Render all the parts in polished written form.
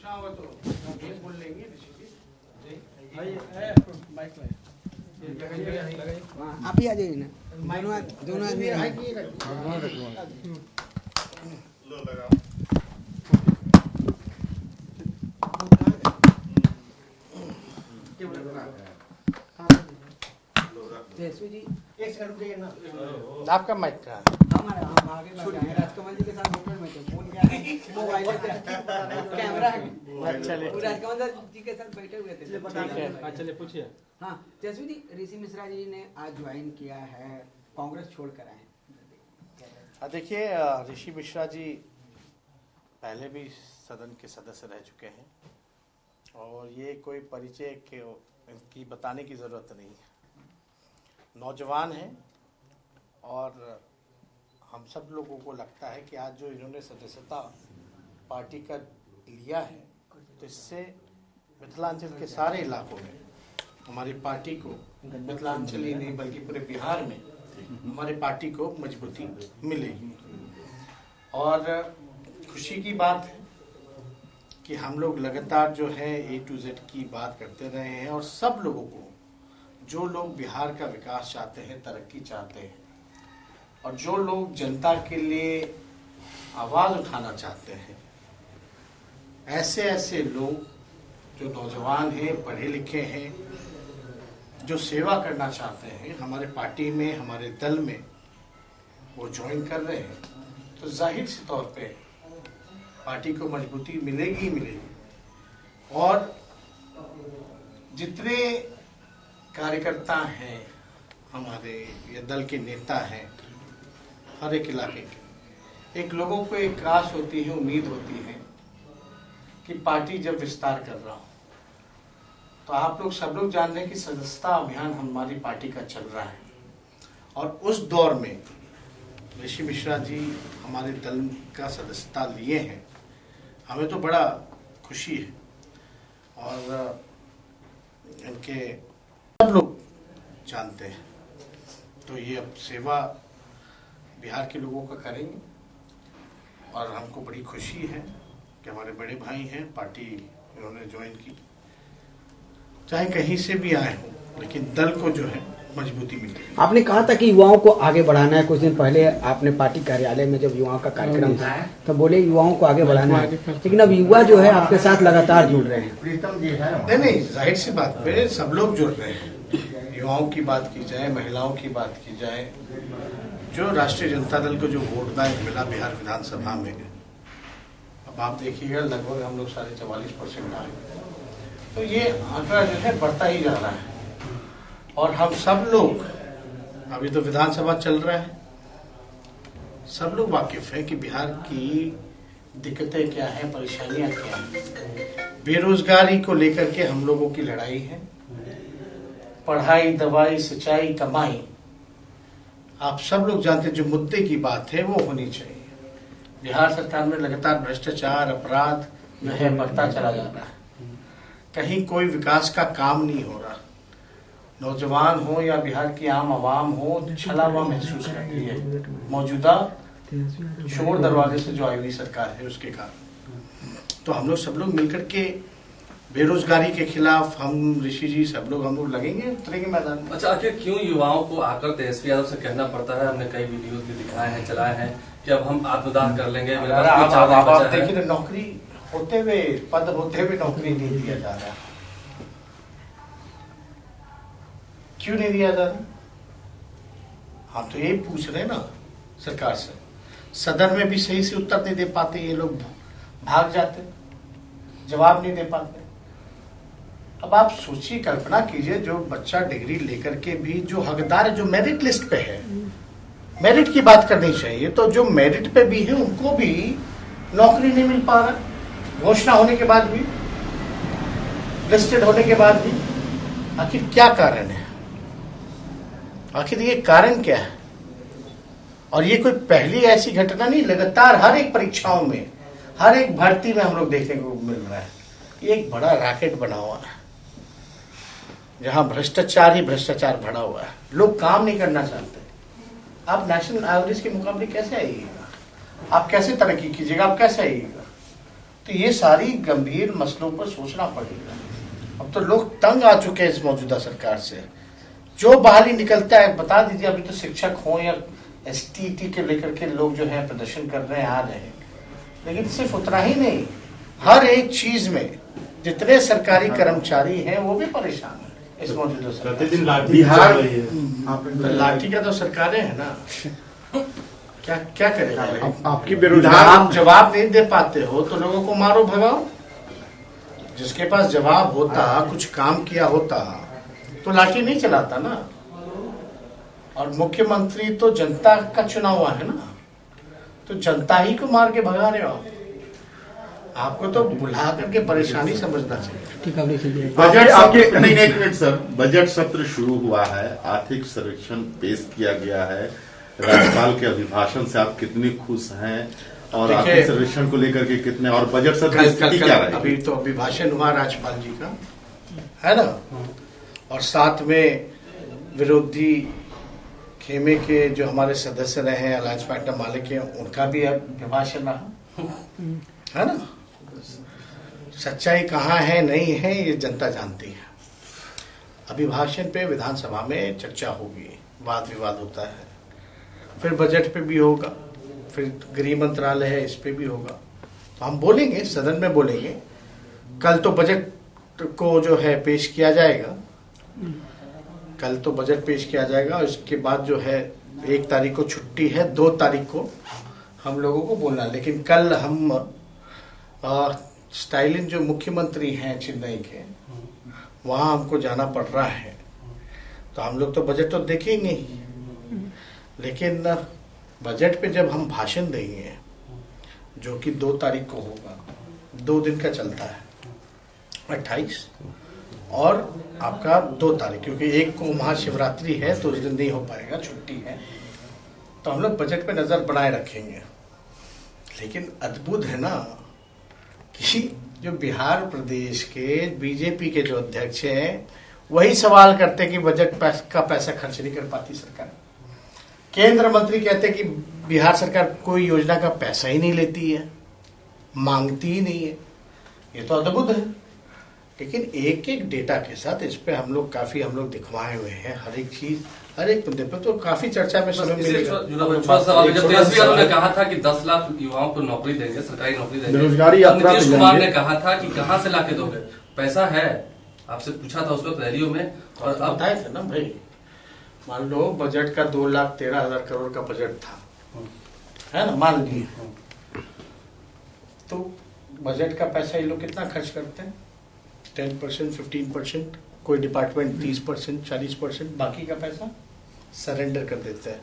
पूछना होगा तो ये बोल लेंगे ऋषि जी। आप ही आ जाइए ना, दोनों आदमी जयसू जी एक सेकंड रुकिए ना। आपका माइक का हमारा हम आगे लग जाएंगे। राजकमल जी के साथ होटल में थे, फोन किया था, मोबाइल से कैमरा चलिए वो राजकमल जी के साथ बैठे हुए थे। ठीक है, चलिए पूछिए। हाँ जयसू जी, ऋषि मिश्रा जी ने आज ज्वाइन किया है, कांग्रेस छोड़कर आए। देखिए, ऋषि मिश्रा जी पहले भी सदन के सदस्य रह चुके हैं और ये कोई परिचय की बताने की ज़रूरत नहीं है। नौजवान हैं और हम सब लोगों को लगता है कि आज जो इन्होंने सदस्यता पार्टी का लिया है तो इससे मिथिलांचल के सारे इलाकों में हमारी पार्टी को, मिथिलांचल ही नहीं बल्कि पूरे बिहार में हमारी पार्टी को मजबूती मिलेगी। और खुशी की बात है कि हम लोग लगातार जो है A to Z की बात करते रहे हैं और सब लोगों को, जो लोग बिहार का विकास चाहते हैं, तरक्की चाहते हैं और जो लोग जनता के लिए आवाज़ उठाना चाहते हैं, ऐसे ऐसे लोग जो नौजवान हैं, पढ़े लिखे हैं, जो सेवा करना चाहते हैं, हमारे पार्टी में, हमारे दल में वो ज्वाइन कर रहे हैं, तो जाहिर से तौर पे पार्टी को मजबूती मिलेगी ही मिलेगी। और जितने कार्यकर्ता हैं हमारे, ये दल के नेता हैं, हर एक इलाके के, एक लोगों को एक आस होती है, उम्मीद होती है कि पार्टी जब विस्तार कर रहा हो तो आप लोग सब लोग जान रहे हैं कि सदस्यता अभियान हमारी पार्टी का चल रहा है और उस दौर में ऋषि मिश्रा जी हमारे दल का सदस्यता लिए हैं। हमें तो बड़ा खुशी है और इनके सब लोग जानते हैं, तो ये अब सेवा बिहार के लोगों का करेंगे और हमको बड़ी खुशी है कि हमारे बड़े भाई हैं, पार्टी इन्होंने ज्वाइन की, चाहे कहीं से भी आए हों, लेकिन दल को जो है मजबूती मिलेगी। आपने कहा था कि युवाओं को आगे बढ़ाना है, कुछ दिन पहले आपने पार्टी कार्यालय में जब युवाओं का कार्यक्रम था तो बोले युवाओं को आगे बढ़ाना है, लेकिन अब युवा जो है आपके साथ लगातार जुड़ रहे हैं। नहीं, जाहिर सी बात है, सब लोग जुड़ रहे हैं। युवाओं की बात की जाए, महिलाओं की बात की जाए, जो राष्ट्रीय जनता दल को जो वोट बैंक मिला बिहार विधानसभा में, अब आप देखिएगा लगभग हम लोग 44.5% आए, तो ये आंकड़ा जो है बढ़ता ही जा रहा है। और हम सब लोग, अभी तो विधानसभा चल रहा है, सब लोग वाकिफ हैं कि बिहार की दिक्कतें क्या हैं, परेशानियां क्या हैं। बेरोजगारी को लेकर के हम लोगों की लड़ाई है, पढ़ाई, दवाई, सिंचाई, कमाई, आप सब लोग जानते हैं जो मुद्दे की बात है वो होनी चाहिए। बिहार सरकार में लगातार भ्रष्टाचार, अपराध जो है बढ़ता चला जा रहा है, कहीं कोई विकास का काम नहीं हो रहा। नौजवान हो या बिहार की आम आवाम हो, छला हुआ महसूस करती है मौजूदा शोर दरवाजे से जो आई हुई सरकार है उसके कारण। तो हम लोग सब लोग मिलकर के बेरोजगारी के खिलाफ, हम ऋषि जी सब लोग, हम लोग लगेंगे, उतरेंगे मैदान में। अच्छा, आखिर क्यों युवाओं को आकर तेजस्वी यादव से कहना पड़ता है? हमने कई वीडियोस भी दिखाए हैं, चलाए हैं कि अब हम आत्मदाह कर लेंगे। आप देखिए, नौकरी होते हुए, पद होते हुए नौकरी नहीं दिया जा रहा, क्यों नहीं दिया जा रहा? हम तो यही पूछ रहे हैं ना सरकार से। सदन में भी सही से उत्तर नहीं दे पाते ये लोग, भाग जाते, जवाब नहीं दे पाते। अब आप सोचिए, कल्पना कीजिए, जो बच्चा डिग्री लेकर के भी जो हकदार है, जो मेरिट लिस्ट पे है, मेरिट की बात करनी चाहिए, तो जो मेरिट पे भी है उनको भी नौकरी नहीं मिल पा रहा, घोषणा होने के बाद भी, लिस्टेड होने के बाद भी। आखिर क्या कारण है? आखिर ये कारण क्या है? और ये कोई पहली ऐसी घटना नहीं, लगातार हर एक परीक्षाओं में, हर एक भर्ती में हम लोग देखने को मिल रहा है। ये एक बड़ा रैकेट बना हुआ है जहां भ्रष्टाचार ही भ्रष्टाचार भरा हुआ है, लोग काम नहीं करना चाहते। आप नेशनल एवरेज के मुकाबले कैसे आइएगा? आप कैसे तरक्की कीजिएगा? आप कैसे आइएगा? तो ये सारी गंभीर मसलों पर सोचना पड़ेगा। अब तो लोग तंग आ चुके हैं इस मौजूदा सरकार से। जो बहाली निकलता है बता दीजिए। अभी तो शिक्षक हो या STT के लेकर के लोग जो है प्रदर्शन कर रहे हैं, आ रहे हैं। लेकिन सिर्फ उतना ही नहीं, हर एक चीज में जितने सरकारी कर्मचारी हैं वो भी परेशान है इस मौजूदा सरकार। प्रतिदिन बिहार लाठी का तो सरकारें है ना, क्या करेगा। आपकी बेरोजगार आप जवाब नहीं दे पाते हो तो लोगों को मारो भगाओ। जिसके पास जवाब होता, कुछ काम किया होता तो लाठी नहीं चलाता ना। और मुख्यमंत्री तो जनता का चुना हुआ है ना, तो जनता ही को मार के भगा रहे हो आप। आपको तो बुला करके परेशानी समझना चाहिए। ठीक है, बजट आपके नहीं एक मिनट सर, बजट सत्र शुरू हुआ है, आर्थिक सर्वेक्षण पेश किया गया है, राज्यपाल के अभिभाषण से आप कितनी खुश हैं और आर्थिक सर्वेक्षण को लेकर के कितने, और बजट सत्र की स्थिति क्या रही? अभी तो अभिभाषण हुआ राज्यपाल जी का, है ना, और साथ में विरोधी खेमे के जो हमारे सदस्य रहे हैं अलायंस पार्टनर माले के, उनका भी अभिभाषण रहा, है ना। सच्चाई कहाँ है नहीं है ये जनता जानती है। अभिभाषण पे विधानसभा में चर्चा होगी, वाद विवाद होता है, फिर बजट पे भी होगा, फिर गृह मंत्रालय है इस पे भी होगा। तो हम बोलेंगे, सदन में बोलेंगे। कल तो बजट को जो है पेश किया जाएगा, कल तो बजट पेश किया जाएगा। इसके बाद जो है 1 तारीख को छुट्टी है, 2 तारीख को हम लोगों को बोलना। लेकिन कल हम स्टालिन जो मुख्यमंत्री हैं चेन्नई के, वहां हमको जाना पड़ रहा है। तो हम लोग तो बजट तो देखेंगे ही, लेकिन बजट पे जब हम भाषण देंगे, जो कि 2 तारीख को होगा, 2 दिन का चलता है, 28 और आपका 2 तारीख, क्योंकि 1 को महाशिवरात्रि है तो उस दिन नहीं हो पाएगा, छुट्टी है। तो हम लोग बजट पे नजर बनाए रखेंगे। लेकिन अद्भुत है ना कि जो बिहार प्रदेश के बीजेपी के जो अध्यक्ष हैं वही सवाल करते कि बजट का पैसा खर्च नहीं कर पाती सरकार। केंद्र मंत्री कहते कि बिहार सरकार कोई योजना का पैसा ही नहीं लेती है, मांगती ही नहीं है। ये तो अद्भुत है। लेकिन एक एक डेटा के साथ इस पे हम लोग काफी दिखवाए हुए हैं। हर एक चीज, हर एक मुद्दे पे तो काफी चर्चा में समय मिलेगा। जब तेजस्वी यादव ने कहा था कि 10 लाख युवाओं को नौकरी देंगे, सरकारी नौकरी देंगे, बेरोजगारी यात्रा नीतीश कुमार ने कहा था कि कहाँ से लाके दोगे, पैसा है, आपसे पूछा था उस वक्त रैलियों में, और अब बताए थे ना भाई। मान लो बजट का 2,13,000 करोड़ का बजट था, है ना, मान लिए, तो बजट का पैसा ये लोग कितना खर्च करते हैं? 10%, 15%, कोई डिपार्टमेंट 30%, 40%, बाकी का पैसा सरेंडर कर देते हैं।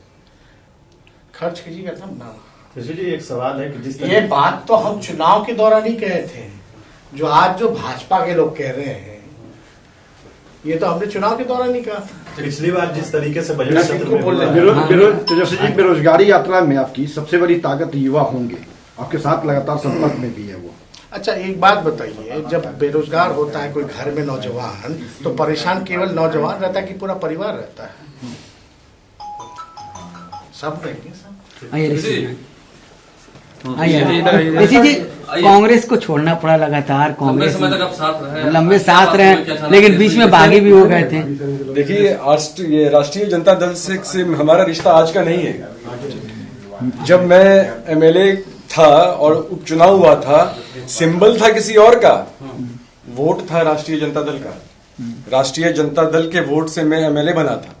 खर्च कीजिएगा तब ना। जी एक सवाल है कि जिस ये बात तो हम चुनाव के दौरान ही कहे थे, जो आज जो भाजपा के लोग कह रहे हैं, ये तो हमने चुनाव के दौरान ही कहा था। पिछली बार जिस तरीके से बजट सत्र में बोल रहे तेजस्वी जी, बेरोजगारी यात्रा में आपकी सबसे बड़ी ताकत युवा होंगे, आपके साथ लगातार संपर्क में भी है वो। अच्छा एक बात बताइए, जब बेरोजगार होता है कोई घर में नौजवान, तो परेशान केवल नौजवान रहता है कि पूरा परिवार रहता है? सब रहेंगे सब। ऋषि जी, कांग्रेस को छोड़ना पड़ा लगातार, कांग्रेस समय तक आप साथ रहे, लंबे साथ रहे, लेकिन बीच में बागी भी हो गए थे। देखिए राष्ट्रीय जनता दल से हमारा रिश्ता आज का नहीं है। जब मैं MLA था और उपचुनाव हुआ था, सिंबल था किसी और का, वोट था राष्ट्रीय जनता दल का। राष्ट्रीय जनता दल के वोट से मैं MLA बना था।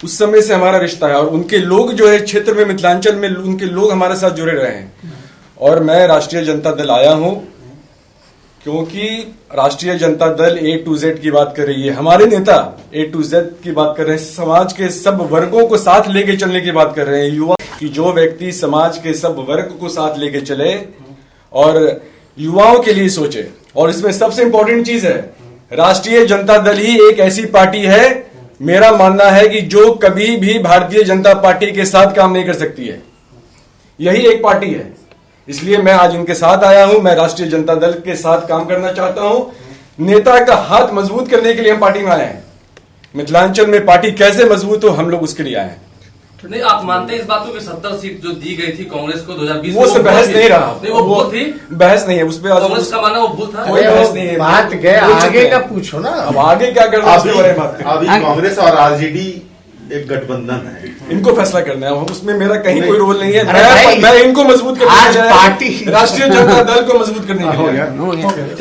उस समय से हमारा रिश्ता है, और उनके लोग जो है क्षेत्र में, मिथिलांचल में उनके लोग हमारे साथ जुड़े रहे हैं। और मैं राष्ट्रीय जनता दल आया हूं क्योंकि राष्ट्रीय Janata Dal A to Z की बात कर रही है, हमारे नेता A to Z की बात कर रहे हैं, समाज के सब वर्गों को साथ लेके चलने की बात कर रहे हैं। युवा कि जो व्यक्ति समाज के सब वर्ग को साथ लेके चले और युवाओं के लिए सोचे, और इसमें सबसे इंपॉर्टेंट चीज है, राष्ट्रीय जनता दल ही एक ऐसी पार्टी है, मेरा मानना है कि जो कभी भी भारतीय जनता पार्टी के साथ काम नहीं कर सकती है। यही एक पार्टी है, इसलिए मैं आज इनके साथ आया हूं। मैं राष्ट्रीय जनता दल के साथ काम करना चाहता हूं। नेता का हाथ मजबूत करने के लिए हम पार्टी में आए हैं। मिथिलांचल में पार्टी कैसे मजबूत हो, हम लोग उसके लिए आए हैं। नहीं, आप मानते हैं इस बात को कि 70 सीट जो दी गई थी कांग्रेस को 2020 वो से बहस नहीं रहा, नहीं वो भूल थी, बहस नहीं है उस पर। कांग्रेस का माना वो भूल था। कोई बहस नहीं है, बात गए आगे का पूछो ना। अब आगे क्या करना है उसके बारे में बात करें। अभी कांग्रेस और आरजेडी एक गठबंधन है, इनको फैसला करना है, उसमें मेरा कहीं कोई रोल नहीं है। अरे भाई, मैं इनको मजबूत करने आज के लिए पार्टी राष्ट्रीय जनता दल को मजबूत करने के लिए